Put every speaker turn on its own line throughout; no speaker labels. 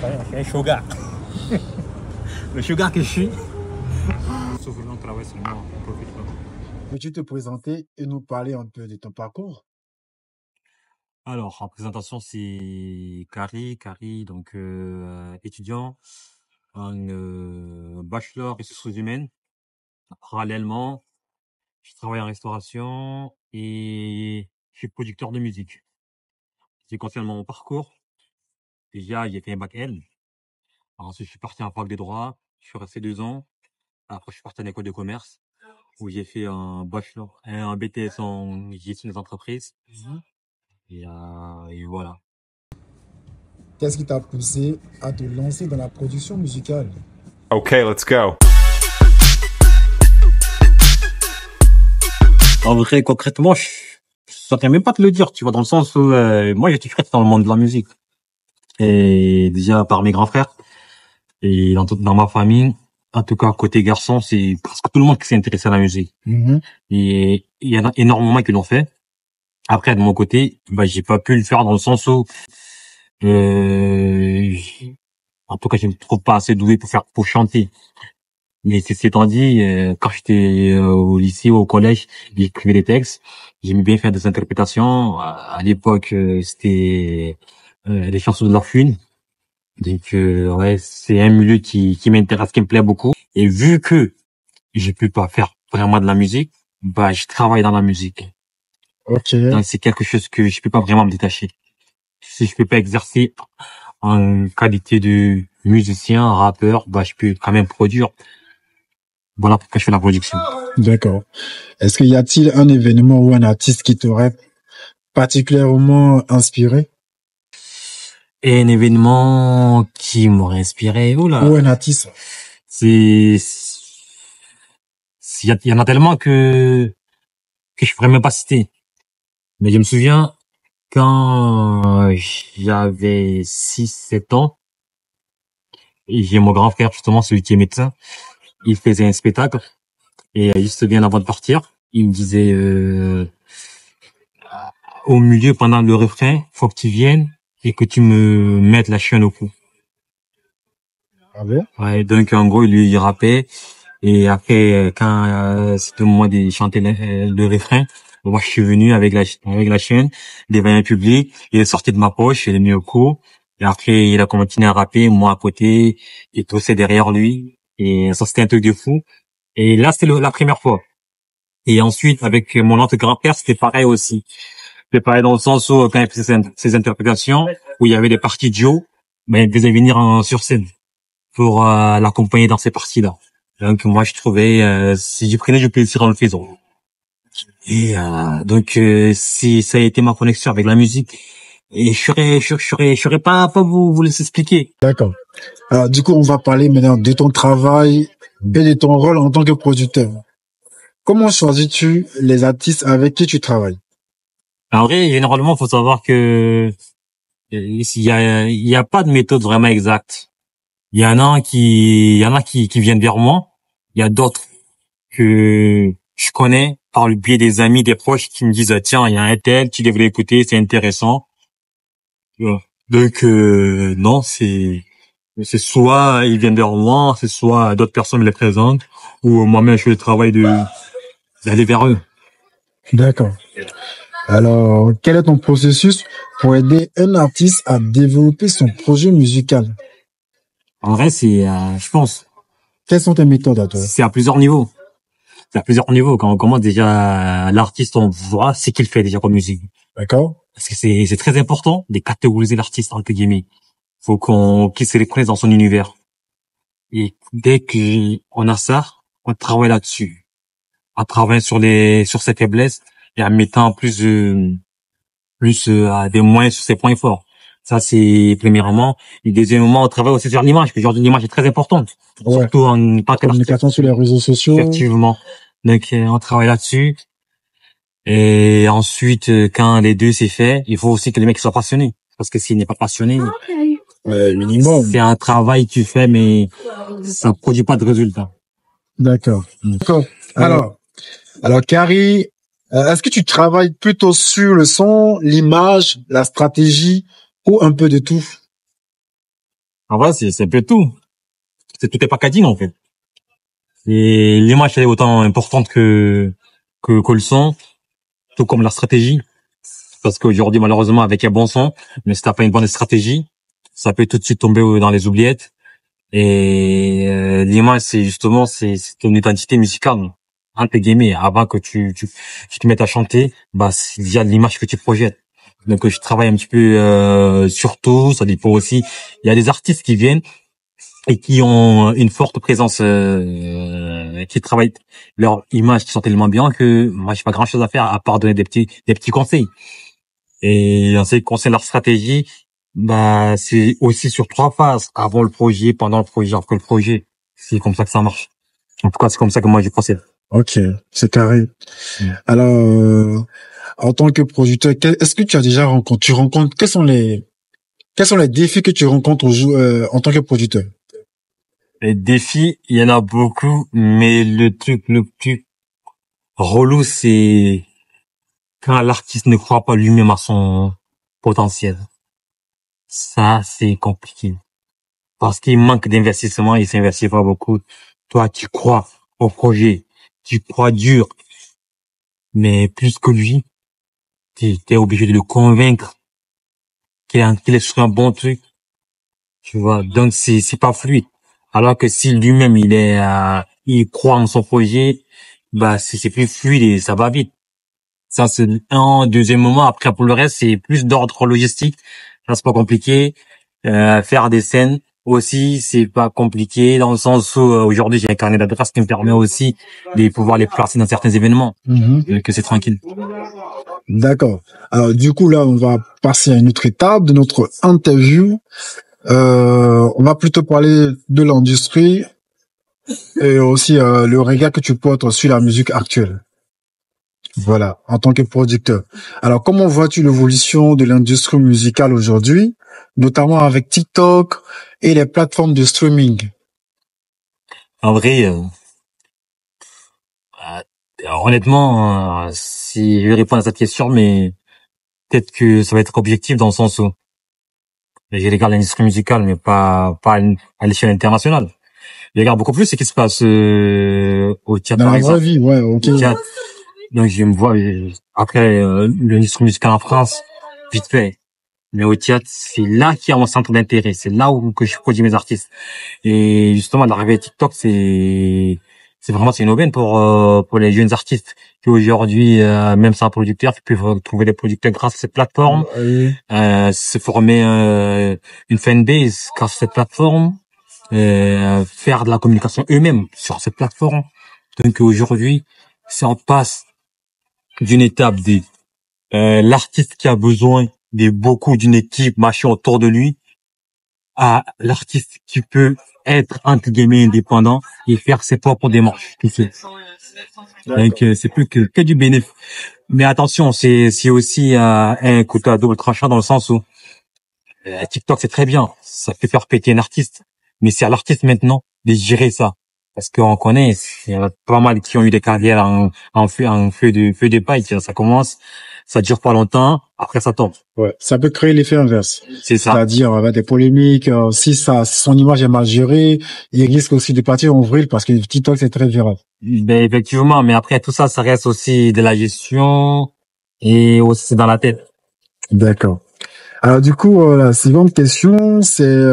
Je suis un sugar. Le sugar que je suis. Sauf que l'on travaille seulement, on profite pas.
Peux-tu te présenter et nous parler un peu de ton parcours?
Alors, en présentation, c'est Carrie, donc étudiant en bachelor ressources humaines. Parallèlement, je travaille en restauration et je suis producteur de musique. C'est concernant mon parcours. Déjà, j'ai fait un bac L. Ensuite, je suis parti en fac de droit. Je suis resté 2 ans. Après, je suis parti en école de commerce où j'ai fait un bachelor, un BTS en gestion des entreprises. Et voilà.
Qu'est-ce qui t'a poussé à te lancer dans la production musicale?
Okay, let's go.
En vrai, concrètement, je saurais même pas te le dire, tu vois, dans le sens où moi, j'ai toujours été dans le monde de la musique. Et déjà par mes grands frères et dans ma famille, en tout cas côté garçon, c'est presque tout le monde qui s'est intéressé à la musique. Et il y en a énormément qui l'ont fait. Après, de mon côté, bah, j'ai pas pu le faire dans le sens où, en tout cas, je me trouve pas assez doué pour chanter. Mais c'est étant dit, quand j'étais au lycée ou au collège, j'écrivais des textes. J'aimais bien faire des interprétations. À l'époque, c'était les chansons de l'orpheline. Donc, ouais, c'est un milieu qui m'intéresse, qui me plaît beaucoup. Et vu que je peux pas faire vraiment de la musique, bah, je travaille dans la musique.
Ok.
Donc, c'est quelque chose que je peux pas vraiment me détacher. Si je peux pas exercer en qualité de musicien, rappeur, bah, je peux quand même produire. Voilà pourquoi je fais la production.
D'accord. Est-ce qu'il y a-t-il un événement ou un artiste qui t'aurait particulièrement inspiré?
Et un événement qui m'aurait inspiré,
Ou
oula,
un artiste?
il y en a tellement que je pourrais même pas citer. Mais je me souviens, quand j'avais 6, 7 ans, et j'ai mon grand frère, justement, celui qui est médecin, il faisait un spectacle, et juste bien avant de partir, il me disait, au milieu, pendant le refrain, faut que tu viennes et que tu me mettes la chaîne au cou.
Ah bon?
Ouais, donc en gros, il rappait, et après, quand c'était au moment de chanter le refrain, moi je suis venu avec la chaîne devant un public, il est sorti de ma poche, il est mis au cou, et après il a continué à rapper, moi à côté, et tout c'est derrière lui, et ça c'était un truc de fou. Et là c'était la première fois. Et ensuite avec mon autre grand-père c'était pareil aussi. C'était pareil dans le sens où quand il faisait ses interprétations, où il y avait des parties de Joe, ben il devait venir sur scène pour l'accompagner dans ces parties-là. Donc moi je trouvais si je prenais du plaisir en le faisant. Et donc si ça a été ma connexion avec la musique, et je saurais pas vous laisser expliquer.
D'accord. Alors, du coup, on va parler maintenant de ton travail et de ton rôle en tant que producteur. Comment choisis-tu les artistes avec qui tu travailles?
En vrai, généralement, faut savoir que il y a pas de méthode vraiment exacte. Il y en a qui viennent vers moi. Il y a d'autres que je connais par le biais des amis, des proches qui me disent ah, tiens, il y a un tel, tu devrais écouter, c'est intéressant. Tu vois. Donc non, c'est soit ils viennent vers moi, c'est soit d'autres personnes me les présentent, ou moi-même je fais le travail d'aller vers eux.
D'accord. Alors, quel est ton processus pour aider un artiste à développer son projet musical?
En vrai, je pense,
Quelles sont tes méthodes à toi?
c'est à plusieurs niveaux. C'est à plusieurs niveaux. Quand on commence déjà, l'artiste, on voit ce qu'il fait déjà comme musique.
D'accord?
Parce que c'est très important de catégoriser l'artiste entre guillemets. Faut qu'il se reconnaisse dans son univers. Et dès qu'on a ça, on travaille là-dessus. On travaille sur ses faiblesses et en mettant plus des moyens sur ses points forts. Ça, c'est premièrement. Et deuxièmement, on travaille aussi sur l'image, que aujourd'hui, l'image est très importante.
Ouais.
Surtout en tant qu'artiste.
Communication sur les réseaux sociaux.
Effectivement. Donc, on travaille là-dessus. Et ensuite, quand les deux c'est fait, il faut aussi que le mec soit passionné. Parce que s'il n'est pas passionné,
Minimum.
c'est un travail que tu fais, mais ça produit pas de résultat.
D'accord. D'accord. Alors, Carrie, est-ce que tu travailles plutôt sur le son, l'image, la stratégie ou un peu de tout?
En vrai, c'est un peu tout. Tout est packaging, en fait. Et l'image, elle est autant importante que le son, tout comme la stratégie. Parce qu'aujourd'hui, malheureusement, avec un bon son, mais si t'as pas une bonne stratégie, ça peut tout de suite tomber dans les oubliettes. Et l'image, c'est justement, c'est ton identité musicale. Entre guillemets, avant que tu te mettes à chanter, bah, c'est déjà l'image que tu projettes. Donc, je travaille un petit peu sur tout. Ça dépend aussi. Il y a des artistes qui viennent et qui ont une forte présence, qui travaillent leur image, qui sont tellement bien que moi, j'ai pas grand-chose à faire à part donner des petits conseils. Et en ce qui concerne leur stratégie, bah, c'est aussi sur 3 phases. Avant le projet, pendant le projet, après le projet. C'est comme ça que ça marche. En tout cas, c'est comme ça que moi, je procède.
Ok, c'est carré. Alors, en tant que producteur, est-ce que tu as déjà rencontré, quels sont les défis que tu rencontres en tant que producteur?
Les défis, il y en a beaucoup, mais le truc le plus relou, c'est quand l'artiste ne croit pas lui-même à son potentiel. Ça, c'est compliqué. Parce qu'il manque d'investissement, il s'investit pas beaucoup. Toi, tu crois au projet, tu crois dur, mais plus que lui, t'es obligé de le convaincre qu'il est sur un bon truc, tu vois. Donc c'est pas fluide. Alors que si lui-même il croit en son projet, bah c'est plus fluide et ça va vite. Ça c'est un deuxième moment. Après pour le reste c'est plus d'ordre logistique. Ça c'est pas compliqué. Faire des scènes aussi c'est pas compliqué dans le sens où aujourd'hui j'ai un carnet d'adresses qui me permet aussi de pouvoir les placer dans certains événements. Que c'est tranquille.
D'accord. Alors, du coup, là, on va passer à une autre étape de notre interview. On va plutôt parler de l'industrie et aussi le regard que tu portes sur la musique actuelle. Voilà, en tant que producteur. Alors, comment vois-tu l'évolution de l'industrie musicale aujourd'hui, notamment avec TikTok et les plateformes de streaming?
En vrai, honnêtement, si je vais répondre à cette question, mais peut-être que ça va être objectif dans le sens où je regarde l'industrie musicale, mais pas à l'échelle internationale. Je regarde beaucoup plus ce qui se passe au Tchad,
Dans
par
la vraie
exemple.
vie, ouais, ok.
Au Tchad. Donc je me vois après l'industrie musicale en France, vite fait. Mais au Tchad, c'est là qu'il y a mon centre d'intérêt. C'est là où que je produis mes artistes. Et justement, l'arrivée de TikTok, c'est une aubaine pour les jeunes artistes qui aujourd'hui, même sans producteur, qui peuvent trouver des producteurs grâce à cette plateforme, se former une fanbase grâce à cette plateforme, faire de la communication eux-mêmes sur cette plateforme. Donc aujourd'hui, si on passe d'une étape de l'artiste qui a besoin de beaucoup d'une équipe machin autour de lui à l'artiste qui peut être entre guillemets indépendant et faire ses propres démarches tout seul. Donc c'est plus que du bénéfice. Mais attention, c'est aussi un couteau à double tranchant dans le sens où TikTok c'est très bien, ça fait faire péter un artiste, mais c'est à l'artiste maintenant de gérer ça. Parce qu'on connaît, il y a pas mal qui ont eu des carrières en feu de paille. Ça commence, ça dure pas longtemps, après ça tombe.
Ouais, ça peut créer l'effet inverse.
C'est ça.
C'est-à-dire des polémiques. Si son image est mal gérée, il risque aussi de partir en vrille parce que TikTok c'est très viral.
Ben effectivement, mais après tout ça, ça reste aussi de la gestion et aussi dans la tête.
D'accord. Alors du coup, la seconde question, c'est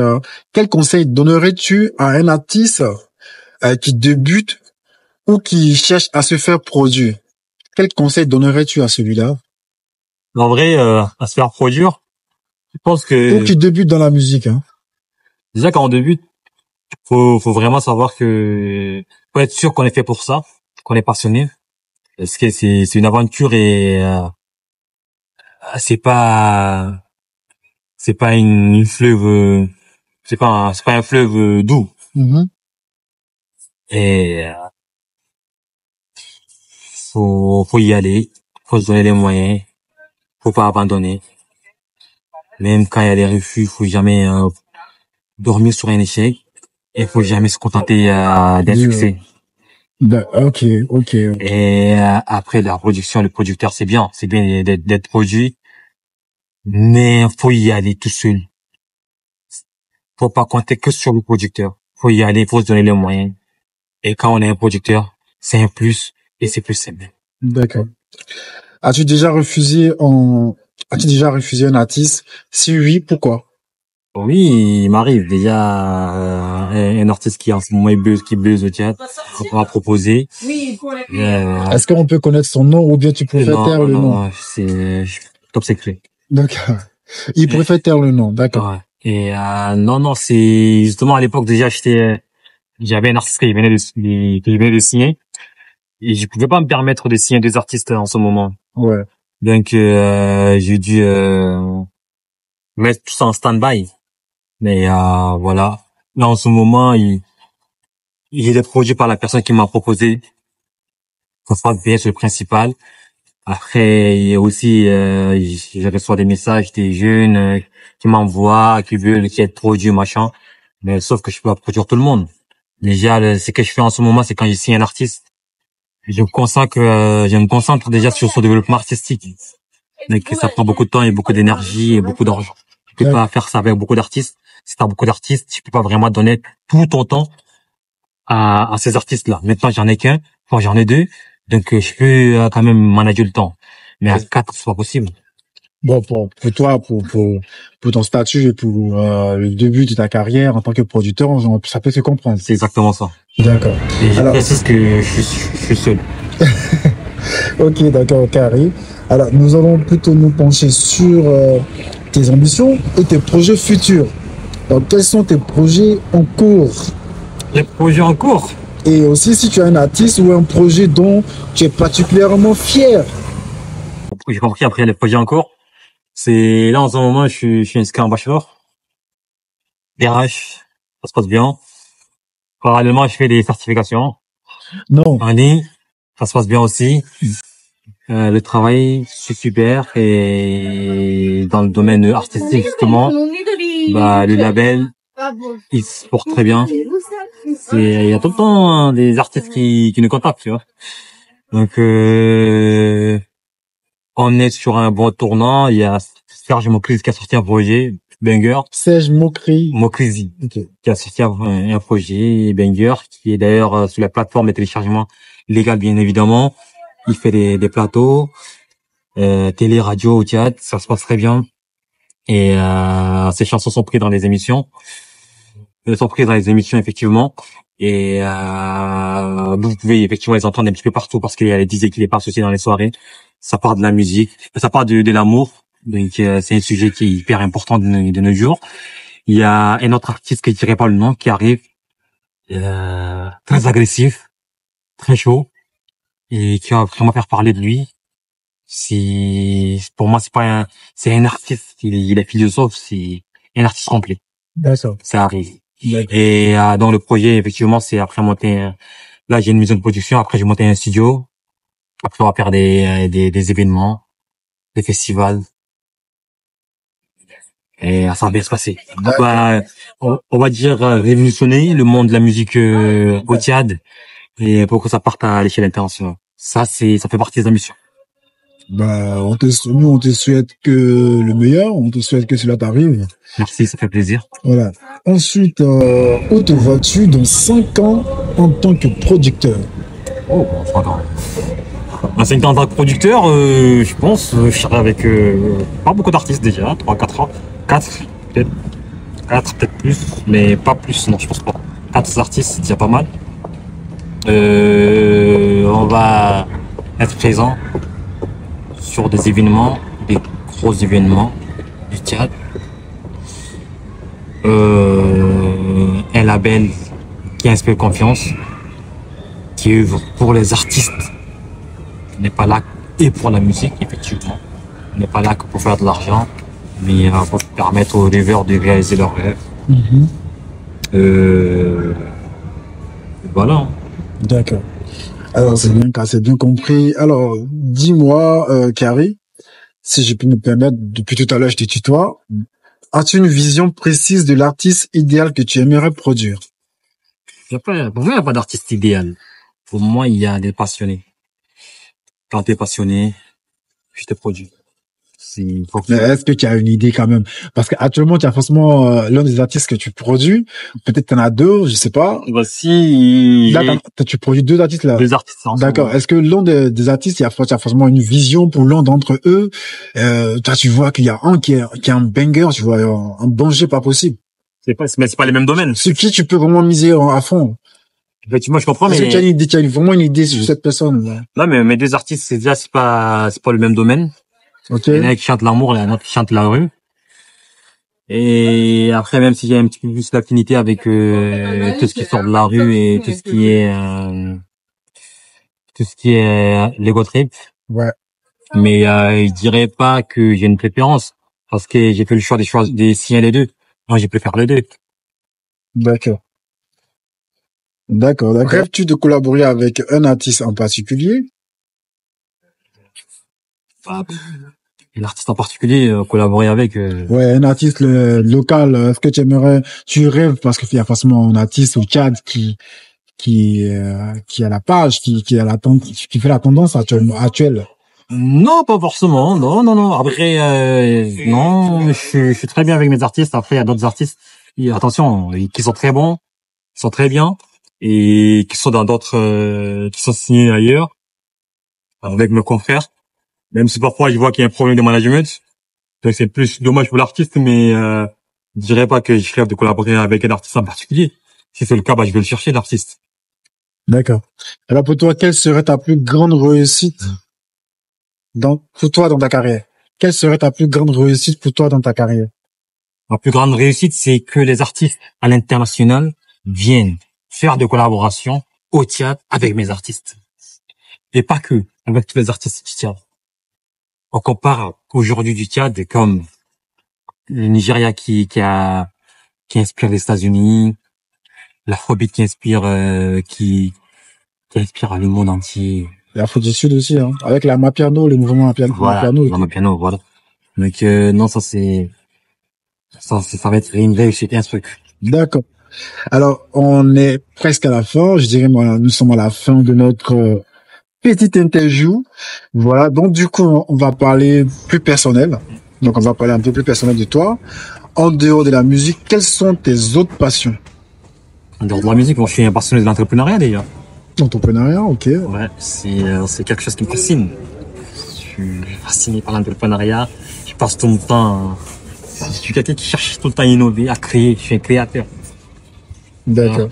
quel conseil donnerais-tu à un artiste qui débute ou qui cherche à se faire produire? Quel conseil donnerais-tu à celui-là?
En vrai, à se faire produire, je pense
Ou
que
qui débute dans la musique, hein?
déjà quand on débute, faut vraiment savoir que faut être sûr qu'on est fait pour ça, qu'on est passionné, parce que c'est une aventure et c'est pas une fleuve, c'est pas un fleuve doux. Et faut y aller, faut se donner les moyens, faut pas abandonner. Même quand il y a des refus, faut jamais dormir sur un échec et faut jamais se contenter d'un succès.
Ok.
Et après la production, le producteur, c'est bien d'être produit, mais faut y aller tout seul. faut pas compter que sur le producteur. Faut y aller, faut se donner les moyens. Et quand on est un producteur, c'est un plus et c'est plus simple.
D'accord. As-tu déjà refusé un artiste? Si oui, pourquoi?
Oui, il m'arrive déjà un artiste qui en ce moment qui buzz au théâtre, on m'a proposé.
Est-ce qu'on peut connaître son nom ou bien tu préfères taire le nom?
Non, c'est top secret.
D'accord. Il préfère taire le nom, d'accord.
Ouais. Et non, c'est justement à l'époque déjà j'avais un artiste qui venait de signer et je pouvais pas me permettre de signer deux artistes en ce moment.
Ouais.
Donc j'ai dû mettre tout ça en stand-by. Mais voilà. Là en ce moment, il est produit par la personne qui m'a proposé. Ça sera bien sur le principal. Après, il y a aussi, je reçois des messages des jeunes qui m'envoient, qui veulent être produits, machin. Mais sauf que je peux pas produire tout le monde. Déjà, ce que je fais en ce moment, c'est quand je signe un artiste, je me concentre déjà sur son développement artistique. Donc, ça prend beaucoup de temps et beaucoup d'énergie et beaucoup d'argent. Tu peux pas faire ça avec beaucoup d'artistes. Si t'as beaucoup d'artistes, tu peux pas vraiment donner tout ton temps à ces artistes-là. Maintenant, j'en ai qu'un. Enfin, j'en ai deux. Donc, je peux quand même manager le temps. Mais à quatre, c'est pas possible.
Bon, pour toi, pour ton statut et pour le début de ta carrière en tant que producteur, ça peut se comprendre.
C'est exactement ça.
D'accord.
Et je précise que je suis seul.
Ok, d'accord, carré. Alors, nous allons plutôt nous pencher sur tes ambitions et tes projets futurs. Donc, quels sont tes projets en cours?
Les projets en cours?
Et aussi, si tu as un artiste ou un projet dont tu es particulièrement fier.
J'ai compris après les projets en cours. C'est là en ce moment, je suis inscrit en bachelor. RH, ça se passe bien. Parallèlement, je fais des certifications
Non.
en ligne. Ça se passe bien aussi. Le travail, c'est super. Et dans le domaine artistique, justement, le label, il se porte très bien. Il y a tout le temps des artistes qui nous contactent, tu vois. Donc, on est sur un bon tournant. Il y a Serge Mokrizi qui a sorti un projet, Banger.
Serge
Mokrizi,
okay.
Qui a sorti un projet, Banger, qui est d'ailleurs sur la plateforme de téléchargement légal, bien évidemment. Il fait des plateaux, télé, radio, au théâtre, ça se passe très bien. Et ses chansons sont prises dans les émissions. Elles sont prises dans les émissions, effectivement. Et vous pouvez effectivement les entendre un petit peu partout parce qu'il y a les DJ qui les passent aussi dans les soirées. Ça part de la musique, ça part de l'amour. Donc c'est un sujet qui est hyper important de nos jours. Il y a un autre artiste que je dirais pas le nom qui arrive, très agressif, très chaud et qui va vraiment faire parler de lui. Pour moi c'est un artiste. Il est philosophe, c'est un artiste complet.
D'accord.
Ça arrive. Et dans le projet, effectivement, c'est après monter. Là, j'ai une maison de production. Après, j'ai monté un studio. Après, on va faire des événements, des festivals. Et ça va bien se passer. On va dire révolutionner le monde de la musique au Tchad et pour que ça parte à l'échelle internationale. Ça fait partie des ambitions.
Nous, on te souhaite que le meilleur. On te souhaite que cela t'arrive.
Merci, ça fait plaisir.
Voilà. Ensuite, où te vois-tu dans 5 ans en tant que producteur?
Oh, 5 ans. Dans 5 ans en tant que producteur, je pense, je serai avec pas beaucoup d'artistes déjà, 3-4 ans. 4 peut-être. 4 peut-être plus, mais pas plus, non, je pense pas. 4 artistes, c'est déjà pas mal. On va être présent sur des événements, des gros événements du théâtre. Un label qui inspire confiance, qui œuvre pour les artistes. On n'est pas là et pour la musique, effectivement. On n'est pas là que pour faire de l'argent, mais pour permettre aux rêveurs de réaliser leurs rêves. Voilà.
D'accord. Alors, c'est bien compris. Alors, dis-moi, Carrie, si je peux me permettre, depuis tout à l'heure, je te tutoie. As-tu une vision précise de l'artiste idéal que tu aimerais produire?
Pour moi, il n'y a pas d'artiste idéal. Pour moi, il y a des passionnés. Quand tu es passionné, je te produis.
Mais est-ce que tu as une idée quand même? Parce qu'actuellement, tu as forcément l'un des artistes que tu produis. Peut-être tu en as deux, je sais pas.
Voici,
Là, tu produis deux artistes là.
deux artistes ensemble.
D'accord. Est-ce que l'un des artistes, tu as forcément une vision pour l'un d'entre eux? Toi, tu vois qu'il y a un qui est un banger, tu vois, un danger pas possible.
Mais c'est pas les mêmes domaines.
Sur qui tu peux vraiment miser à fond?
Effectivement, je comprends,
Est-ce que tu as vraiment une idée sur cette personne là?
Non, mais mes deux artistes, c'est pas le même domaine.
Ok.
Il y en a un qui chante l'amour, il y en a un autre qui chante la rue. Et après, même s'il y a un petit peu plus d'affinité avec tout ce qui sort de la rue et tout ce qui est l'ego trip.
Ouais.
Mais je dirais pas que j'ai une préférence parce que j'ai fait le choix des siens les deux. Moi, j'ai préféré les deux.
D'accord. Rêves-tu de collaborer avec un artiste en particulier?
L'artiste en particulier, collaborer avec.
Ouais, un artiste local. Est-ce que tu rêves parce qu'il y a forcément un artiste au Tchad qui a la page, qui fait la tendance actuelle.
Non, pas forcément. Non. Après, non, je suis très bien avec mes artistes. Après, il y a d'autres artistes, attention, qui sont très bons, qui sont très bien, et qui sont dans d'autres, qui sont signés ailleurs, avec mes confrères. Même si parfois, je vois qu'il y a un problème de management. Donc, c'est plus dommage pour l'artiste, mais je dirais pas que je rêve de collaborer avec un artiste en particulier. Si c'est le cas, je vais le chercher, l'artiste.
D'accord. Alors, pour toi, quelle serait ta plus grande réussite pour toi dans ta carrière? Quelle serait ta plus grande réussite pour toi dans ta carrière?
Ma plus grande réussite, c'est que les artistes à l'international viennent faire des collaborations au Tchad avec mes artistes. Et pas que avec tous les artistes du Tchad. On compare aujourd'hui du Tchad comme le Nigeria qui inspire les États-Unis, l'Afrobeat qui inspire le monde entier.
L'Afrique du Sud aussi, hein, avec la Mapiano, le mouvement Mapiano.
Voilà, Mapiano, voilà. Donc non, ça va être une réussite, un truc.
D'accord. Alors, on est presque à la fin. Je dirais, moi, nous sommes à la fin de notre petite interview. Voilà. Donc, du coup, on va parler plus personnel. Donc, on va parler un peu plus personnel de toi. En dehors de la musique, quelles sont tes autres passions?
En dehors de la musique, moi, je suis un passionné de l'entrepreneuriat, d'ailleurs.
L'entrepreneuriat, ok.
Ouais, c'est quelque chose qui me fascine. Je suis fasciné par l'entrepreneuriat. Je passe tout mon temps. Je suis quelqu'un qui cherche tout le temps à innover, à créer. Je suis un créateur.
D'accord.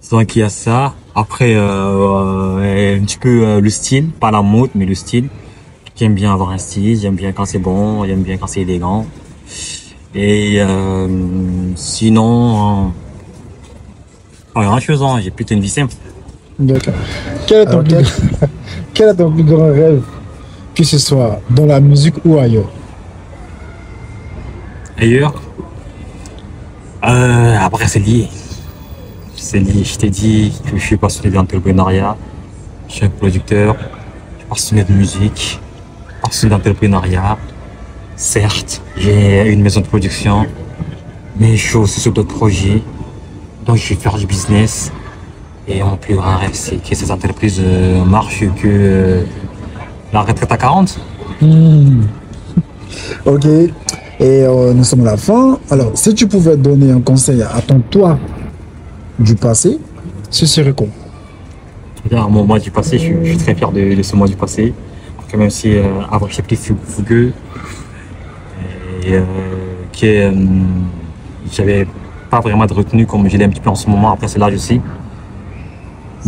Donc il y a ça. Après, un petit peu le style, pas la mode, mais le style. J'aime bien avoir un style. J'aime bien quand c'est bon. J'aime bien quand c'est élégant. Et sinon, pas grand-chose. Hein. J'ai plutôt une vie simple.
D'accord. Quel est ton plus grand rêve, que ce soit dans la musique ou ailleurs?
Ailleurs, après c'est lié. Je t'ai dit que je suis passionné d'entrepreneuriat. Je suis un producteur. Je suis passionné de musique. Passionné d'entrepreneuriat. Certes, j'ai une maison de production, mais je suis aussi sur d'autres projets. Donc je vais faire du business. Et mon plus grand rêve, c'est que ces entreprises marchent que la retraite à 40.
Ok. Et nous sommes à la fin. Alors, si tu pouvais donner un conseil à ton toi du passé, ce serait quoi?
Regarde, mon mois du passé, je suis très fier de ce mois du passé. Parce que même si avant j'étais plus fougueux et que j'avais pas vraiment de retenue comme je l'ai un petit peu en ce moment, après c'est l'âge aussi.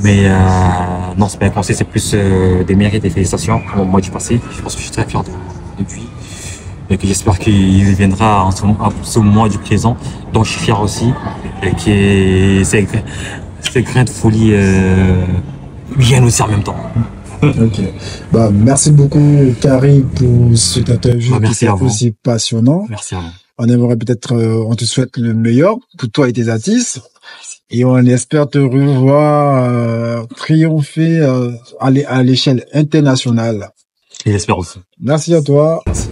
Mais non, c'est pas un conseil, c'est plus des mérites et félicitations pour mon mois du passé. Je pense que je suis très fier depuis. Et que j'espère qu'il viendra en ce mois du présent. Donc je suis fier aussi. Et que ces grains de folie viennent aussi en même temps.
Ok. Merci beaucoup, Carrie, pour cette interview qui est aussi passionnant.
Merci à vous.
On aimerait peut-être, on te souhaite le meilleur pour toi et tes artistes. Et on espère te revoir triompher à l'échelle internationale.
Et j'espère aussi.
Merci à toi.
Merci.